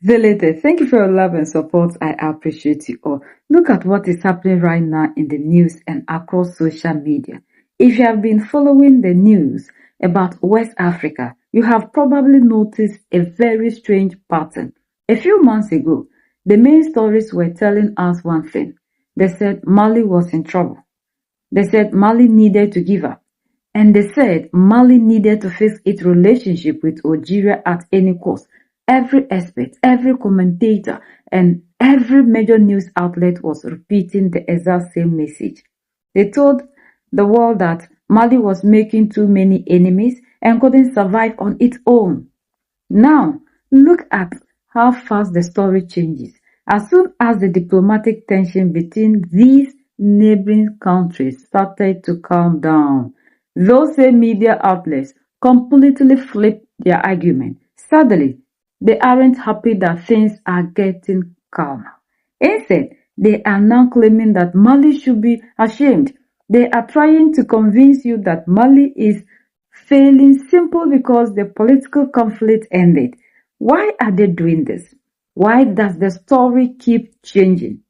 Zelete, thank you for your love and support. I appreciate you all. Look at what is happening right now in the news and across social media. If you have been following the news about West Africa, you have probably noticed a very strange pattern. A few months ago, the main stories were telling us one thing. They said Mali was in trouble. They said Mali needed to give up. And they said Mali needed to fix its relationship with Algeria at any cost. Every expert, every commentator, and every major news outlet was repeating the exact same message. They told the world that Mali was making too many enemies and couldn't survive on its own. Now, look at how fast the story changes. As soon as the diplomatic tension between these neighboring countries started to calm down, those same media outlets completely flipped their argument. Suddenly, they aren't happy that things are getting calmer. Instead, they are now claiming that Mali should be ashamed. They are trying to convince you that Mali is failing simply because the political conflict ended. Why are they doing this? Why does the story keep changing?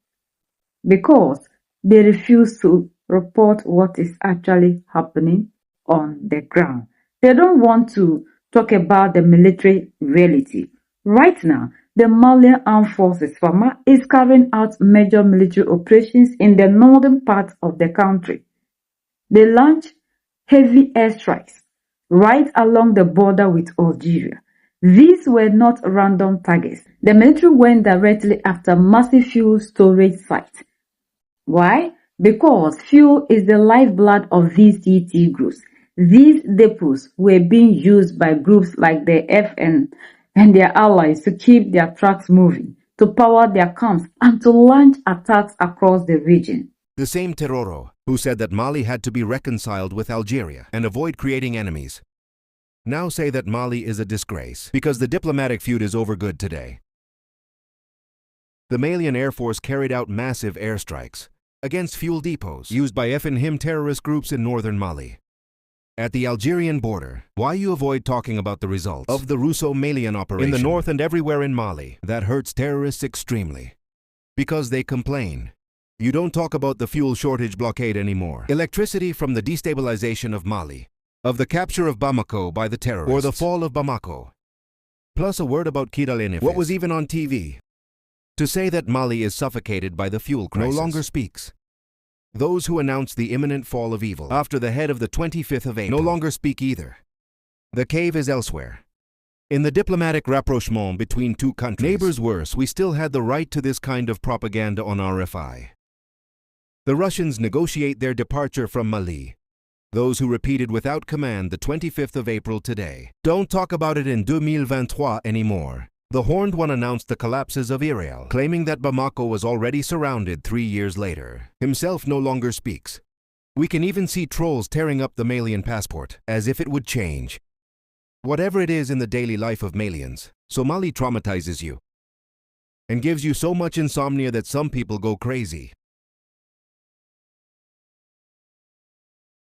Because they refuse to report what is actually happening on the ground. They don't want to talk about the military reality. Right now, the Malian Armed Forces FAMA is carrying out major military operations in the northern part of the country. They launched heavy airstrikes right along the border with Algeria. These were not random targets. The military went directly after massive fuel storage sites. Why? Because fuel is the lifeblood of these TT groups. These depots were being used by groups like the FN and their allies to keep their trucks moving, to power their camps, and to launch attacks across the region. The same Terroro who said that Mali had to be reconciled with Algeria and avoid creating enemies, now say that Mali is a disgrace because the diplomatic feud is over good today. The Malian Air Force carried out massive airstrikes against fuel depots used by FN-HIM terrorist groups in northern Mali. At the Algerian border, why you avoid talking about the results of the Russo-Malian operation in the north and everywhere in Mali? That hurts terrorists extremely. Because they complain. You don't talk about the fuel shortage blockade anymore. Electricity from the destabilization of Mali, of the capture of Bamako by the terrorists, or the fall of Bamako. Plus a word about Kidal. What was even on TV? To say that Mali is suffocated by the fuel crisis no longer speaks. Those who announced the imminent fall of evil after the head of the 25th of April no longer speak either. The cave is elsewhere. In the diplomatic rapprochement between two countries, neighbors worse, we still had the right to this kind of propaganda on RFI. The Russians negotiate their departure from Mali. Those who repeated without command the 25th of April today don't talk about it in 2023 anymore. The Horned One announced the collapses of Irel, claiming that Bamako was already surrounded 3 years later. Himself no longer speaks. We can even see trolls tearing up the Malian passport, as if it would change. Whatever it is in the daily life of Malians, Somali traumatizes you and gives you so much insomnia that some people go crazy.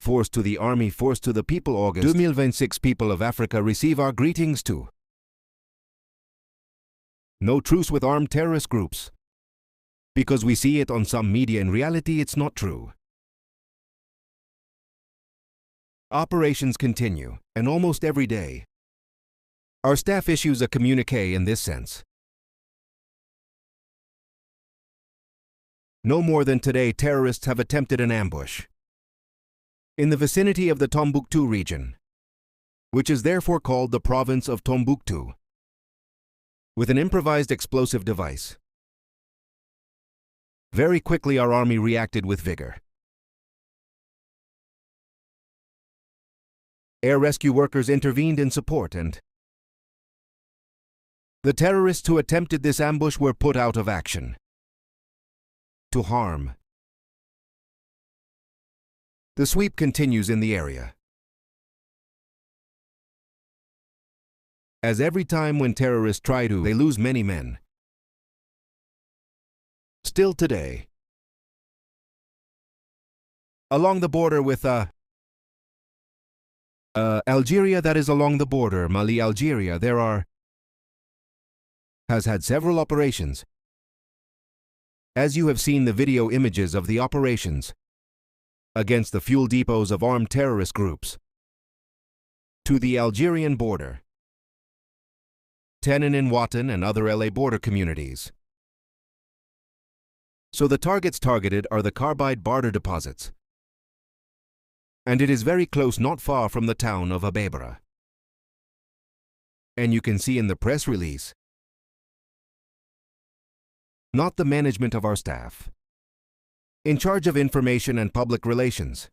Force to the army, force to the people. August 2026. People of Africa, receive our greetings too. No truce with armed terrorist groups. Because we see it on some media, in reality it's not true. Operations continue, and almost every day, our staff issues a communiqué in this sense. No more than today, terrorists have attempted an ambush in the vicinity of the Tombouctou region, which is therefore called the province of Tombouctou, with an improvised explosive device. Very quickly our army reacted with vigor. Air rescue workers intervened in support, and the terrorists who attempted this ambush were put out of action. To harm. The sweep continues in the area. As every time when terrorists try to, they lose many men. Still today, along the border with Algeria, that is along the border, Mali, Algeria, there are has had several operations. As you have seen the video images of the operations against the fuel depots of armed terrorist groups, to the Algerian border, Tenin and Watan and other LA border communities. So the targets targeted are the carbide barter deposits, and it is very close, not far from the town of Abebra. And you can see in the press release, not the management of our staff, in charge of information and public relations,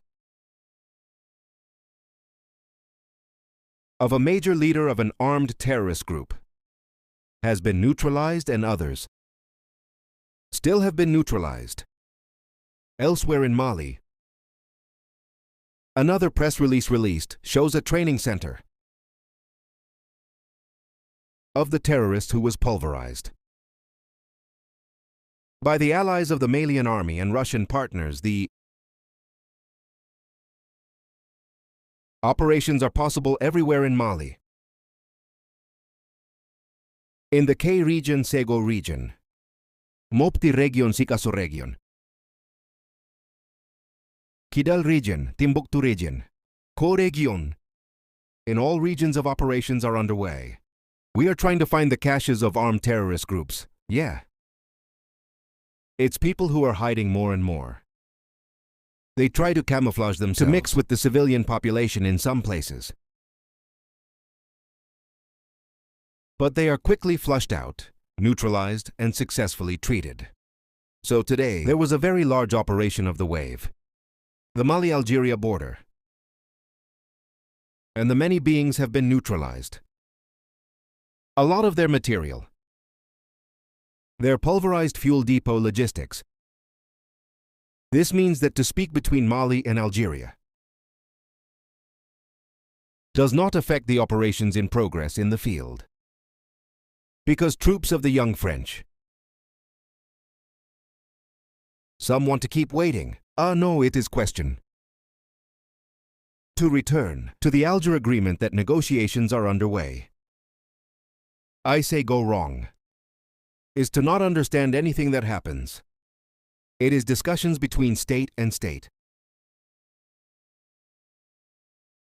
of a major leader of an armed terrorist group, has been neutralized and others still have been neutralized. Elsewhere in Mali, another press release released shows a training center of the terrorist who was pulverized. By the allies of the Malian army and Russian partners, the operations are possible everywhere in Mali. In the K region, Sego region, Mopti region, Sikasso region, Kidal region, Timbuktu region, Ko region. In all regions of operations are underway. We are trying to find the caches of armed terrorist groups. Yeah. It's people who are hiding more and more. They try to camouflage themselves to mix with the civilian population in some places. But they are quickly flushed out, neutralized, and successfully treated. So today, there was a very large operation of the wave, the Mali-Algeria border, and the many beings have been neutralized. A lot of their material, their pulverized fuel depot logistics. This means that to speak between Mali and Algeria does not affect the operations in progress in the field. Because troops of the young French, some want to keep waiting. No, it is question. To return to the Alger agreement that negotiations are underway. I say go wrong is to not understand anything that happens. It is discussions between state and state.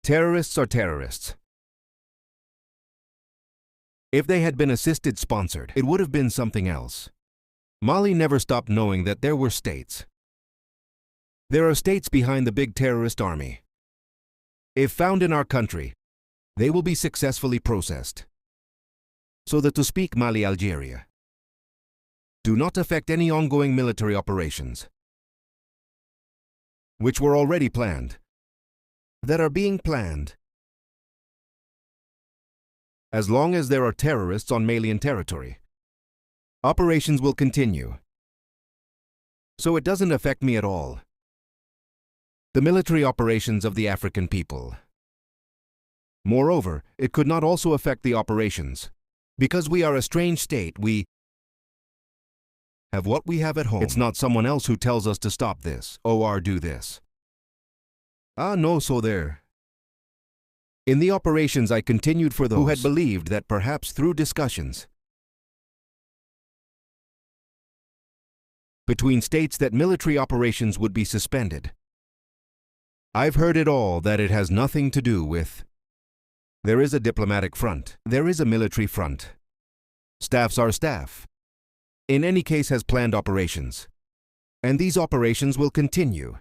Terrorists are terrorists. If they had been assisted, sponsored, it would have been something else. Mali never stopped knowing that there were states. There are states behind the big terrorist army. If found in our country, they will be successfully processed. So that to speak Mali-Algeria do not affect any ongoing military operations, which were already planned, that are being planned. As long as there are terrorists on Malian territory, operations will continue. So it doesn't affect me at all. The military operations of the African people. Moreover, it could not also affect the operations. Because we are a strange state, we have what we have at home. It's not someone else who tells us to stop this, or do this. No, so there. In the operations, I continued for those who had believed that perhaps through discussions between states that military operations would be suspended. I've heard it all, that it has nothing to do with. There is a diplomatic front. There is a military front. Staffs are staff. In any case has planned operations. And these operations will continue.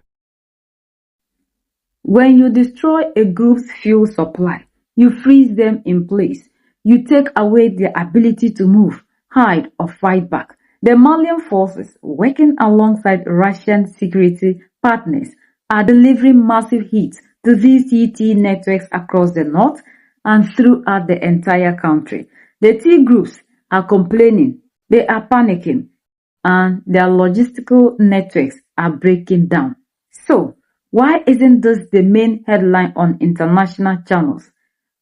When you destroy a group's fuel supply, you freeze them in place. You take away their ability to move, hide, or fight back. The Malian forces, working alongside Russian security partners, are delivering massive hits to these TT networks across the north and throughout the entire country. The T groups are complaining, they are panicking, and their logistical networks are breaking down. So, why isn't this the main headline on international channels?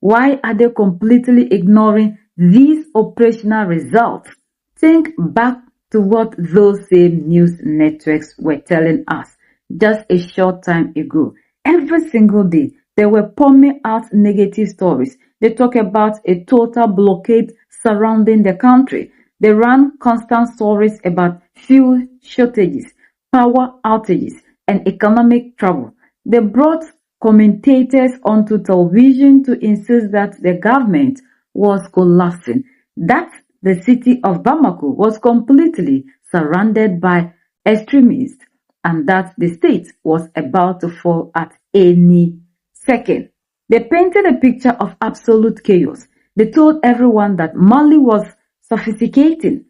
Why are they completely ignoring these operational results? Think back to what those same news networks were telling us just a short time ago. Every single day, they were pumping out negative stories. They talk about a total blockade surrounding the country. They ran constant stories about fuel shortages, power outages, and economic trouble. They brought commentators onto television to insist that the government was collapsing, that the city of Bamako was completely surrounded by extremists, and that the state was about to fall at any second. They painted a picture of absolute chaos. They told everyone that Mali was sophisticating.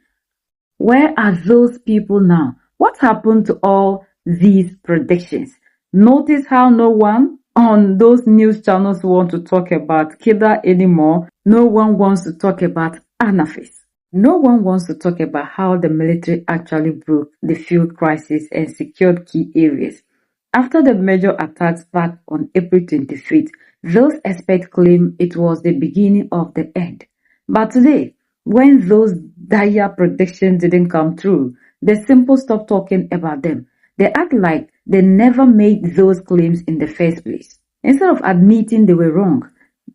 Where are those people now? What happened to all these predictions? Notice how no one on those news channels want to talk about Kida anymore. No one wants to talk about Anafis. No one wants to talk about how the military actually broke the fuel crisis and secured key areas. After the major attacks back on April 25th, those experts claim it was the beginning of the end. But today, when those dire predictions didn't come true, they simply stop talking about them. They act like they never made those claims in the first place. Instead of admitting they were wrong,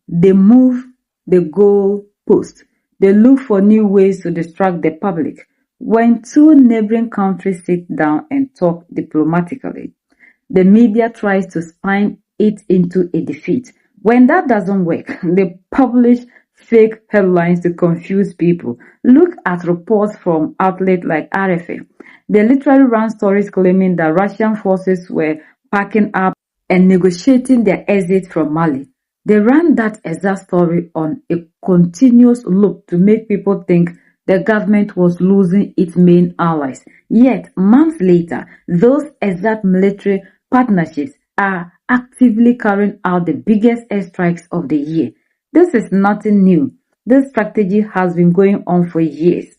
they move the goalpost. They look for new ways to distract the public. When two neighboring countries sit down and talk diplomatically, the media tries to spin it into a defeat. When that doesn't work, they publish fake headlines to confuse people. Look at reports from outlets like RFA. They literally ran stories claiming that Russian forces were packing up and negotiating their exit from Mali. They ran that exact story on a continuous loop to make people think the government was losing its main allies. Yet, months later, those exact military partnerships are actively carrying out the biggest airstrikes of the year. This is nothing new. This strategy has been going on for years.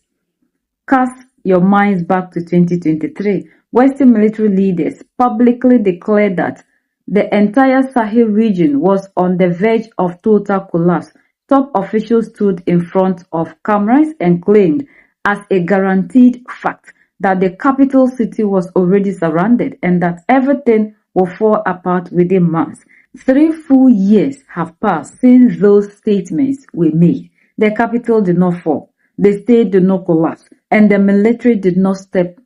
Cast your minds back to 2023. Western military leaders publicly declared that the entire Sahel region was on the verge of total collapse. Top officials stood in front of cameras and claimed as a guaranteed fact that the capital city was already surrounded and that everything will fall apart within months. 3 full years have passed since those statements were made. The capital did not fall, the state did not collapse, and the military did not step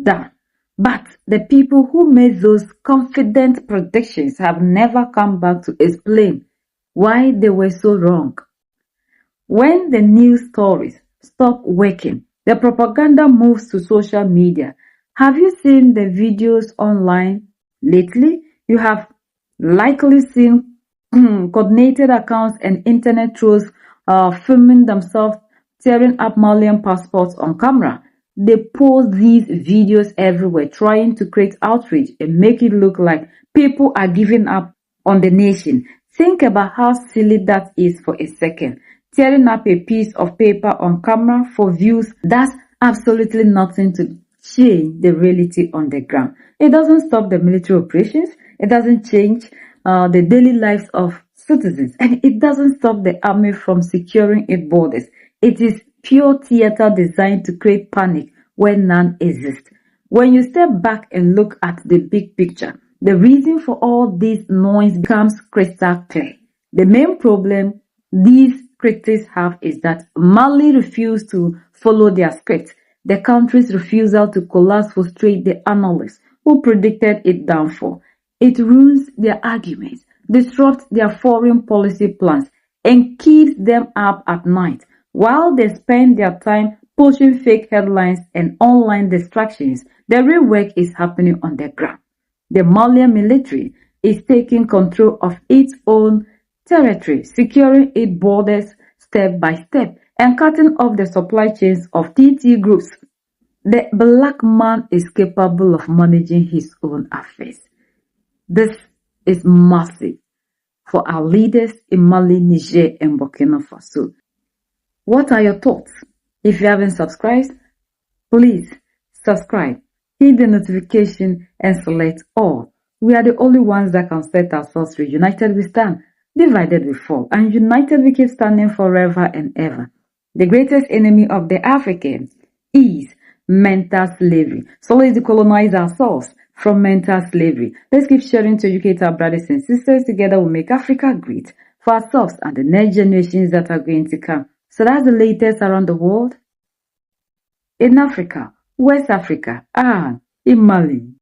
down. But the people who made those confident predictions have never come back to explain why they were so wrong. When the news stories stop working, the propaganda moves to social media. Have you seen the videos online lately? You have likely seen coordinated accounts and internet trolls filming themselves tearing up Malian passports on camera. They post these videos everywhere, trying to create outrage and make it look like people are giving up on the nation. Think about how silly that is for a second. Tearing up a piece of paper on camera for views does absolutely nothing to change the reality on the ground. It doesn't stop the military operations. It doesn't change the daily lives of citizens. And it doesn't stop the army from securing its borders. It is pure theater designed to create panic where none exists. When you step back and look at the big picture, the reason for all this noise becomes crystal clear. The main problem these critics have is that Mali refused to follow their script. The country's refusal to collapse frustrates the analysts who predicted its downfall. It ruins their arguments, disrupts their foreign policy plans, and keeps them up at night. While they spend their time pushing fake headlines and online distractions, the real work is happening on the ground. The Malian military is taking control of its own territory, securing its borders step by step, and cutting off the supply chains of TT groups. The black man is capable of managing his own affairs. This is massive for our leaders in Mali, Niger, and Burkina Faso. What are your thoughts? If you haven't subscribed, please subscribe, hit the notification and select all. We are the only ones that can set ourselves free. United we stand, divided we fall, and united we keep standing forever and ever. The greatest enemy of the Africans is mental slavery. So let's decolonize ourselves from mental slavery. Let's keep sharing to educate our brothers and sisters. Together we'll make Africa great for ourselves and the next generations that are going to come. So that's the latest around the world. in Africa, West Africa, and in Mali.